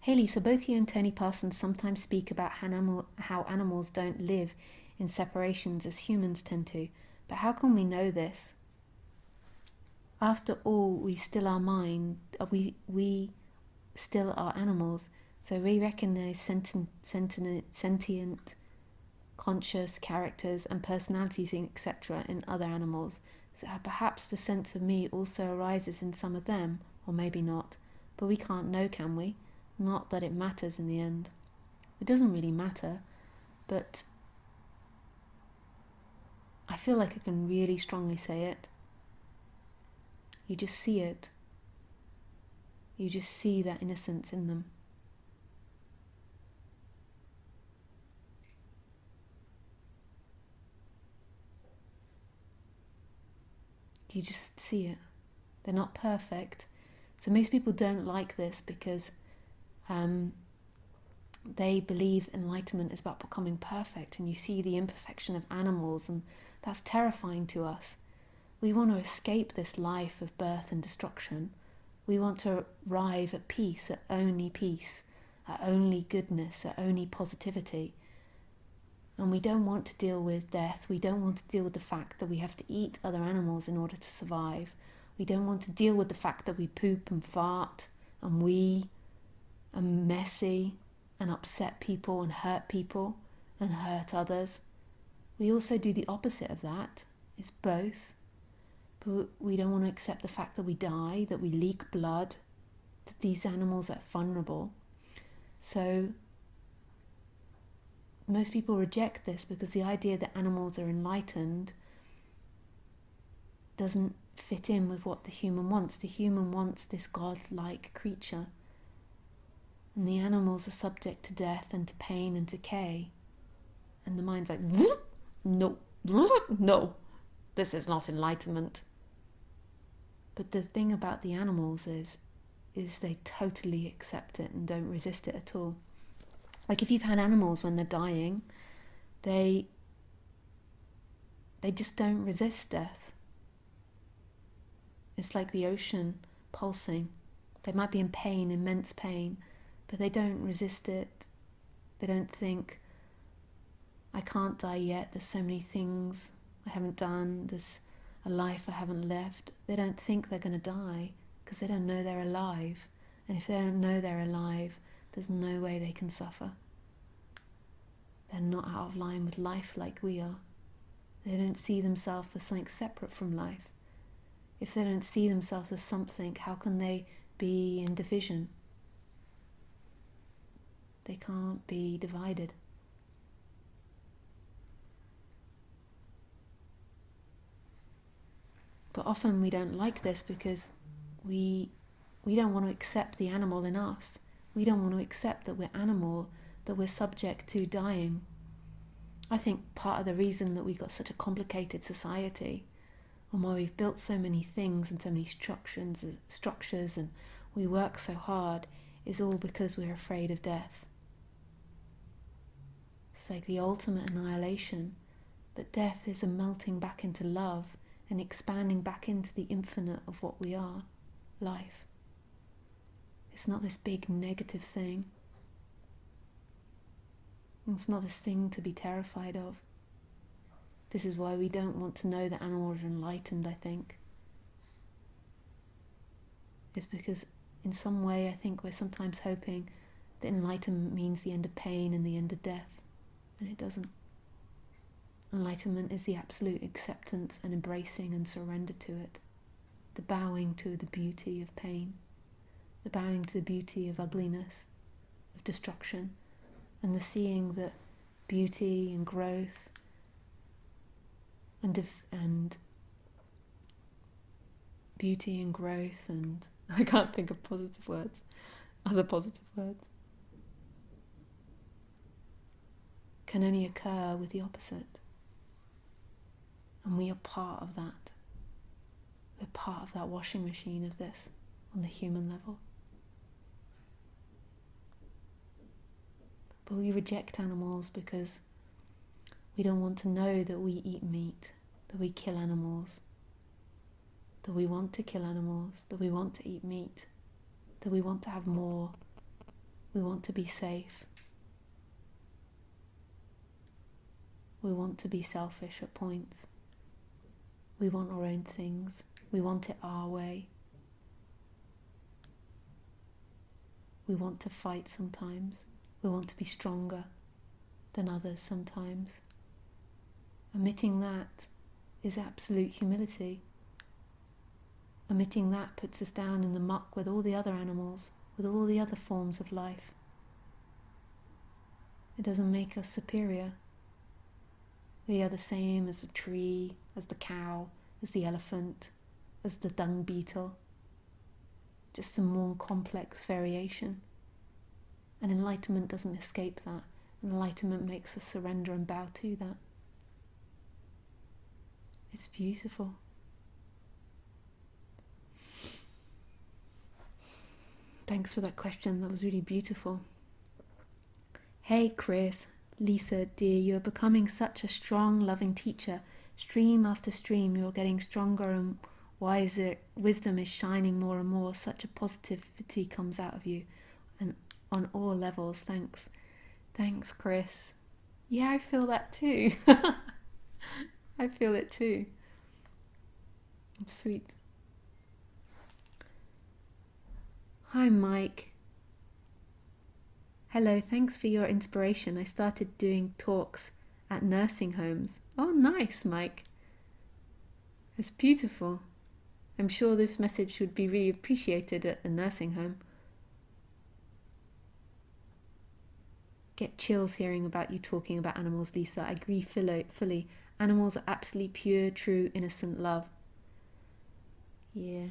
Hey Lisa, both you and Tony Parsons sometimes speak about how animals don't live in separations as humans tend to, but how can we know this? After all, we still are we still are animals, so we recognize sentient, conscious characters and personalities, etc. in other animals. So perhaps the sense of me also arises in some of them, or maybe not. But we can't know, can we? Not that it matters in the end. It doesn't really matter, but I feel like I can really strongly say it. You just see it. You just see that innocence in them. You just see it. They're not perfect. So most people don't like this because they believe enlightenment is about becoming perfect, and you see the imperfection of animals, and that's terrifying to us. We want to escape this life of birth and destruction. We want to arrive at peace, at only goodness, at only positivity. And we don't want to deal with death. We don't want to deal with the fact that we have to eat other animals in order to survive. We don't want to deal with the fact that we poop and fart and wee and messy and upset people and hurt others. We also do the opposite of that. It's both. But we don't want to accept the fact that we die, that we leak blood, that these animals are vulnerable. So most people reject this because the idea that animals are enlightened doesn't fit in with what the human wants. The human wants this God-like creature. And the animals are subject to death and to pain and decay. And the mind's like, no, no, this is not enlightenment. But the thing about the animals is they totally accept it and don't resist it at all. Like if you've had animals when they're dying, they just don't resist death. It's like the ocean pulsing. They might be in pain, immense pain, but they don't resist it. They don't think, I can't die yet, there's so many things I haven't done, there's a life I haven't lived. They don't think they're going to die because they don't know they're alive. And if they don't know they're alive, there's no way they can suffer. They're not out of line with life like we are. They don't see themselves as something separate from life. If they don't see themselves as something, how can they be in division? They can't be divided. But often we don't like this because we don't want to accept the animal in us. We don't want to accept that we're animal, that we're subject to dying. I think part of the reason that we've got such a complicated society and why we've built so many things and so many structures and we work so hard is all because we're afraid of death. It's like the ultimate annihilation, but death is a melting back into love and expanding back into the infinite of what we are, life. It's not this big negative thing. It's not this thing to be terrified of. This is why we don't want to know that animals are enlightened, I think. It's because in some way I think we're sometimes hoping that enlightenment means the end of pain and the end of death, and it doesn't. Enlightenment is the absolute acceptance and embracing and surrender to it, the bowing to the beauty of pain, the bowing to the beauty of ugliness, of destruction, and the seeing that beauty and growth and beauty and growth and I can't think of other positive words, can only occur with the opposite. And we are part of that. We're part of that washing machine of this on the human level. But we reject animals because we don't want to know that we eat meat, that we kill animals, that we want to kill animals, that we want to eat meat, that we want to have more. We want to be safe. We want to be selfish at points. We want our own things. We want it our way. We want to fight sometimes. We want to be stronger than others sometimes. Admitting that is absolute humility. Admitting that puts us down in the muck with all the other animals, with all the other forms of life. It doesn't make us superior. We are the same as the tree, as the cow, as the elephant, as the dung beetle. Just a more complex variation. And enlightenment doesn't escape that. Enlightenment makes us surrender and bow to that. It's beautiful. Thanks for that question. That was really beautiful. Hey Chris, Lisa, dear, you are becoming such a strong, loving teacher. Stream after stream, you're getting stronger and wiser. Wisdom is shining more and more. Such a positivity comes out of you, and on all levels. Thanks. Thanks, Chris. Yeah, I feel that too. I feel it too. Sweet. Hi, Mike. Hello, thanks for your inspiration. I started doing talks at nursing homes. Oh, nice, Mike. It's beautiful. I'm sure this message would be really appreciated at a nursing home. Get chills hearing about you talking about animals, Lisa. I agree fully. Animals are absolutely pure, true, innocent love. Yeah,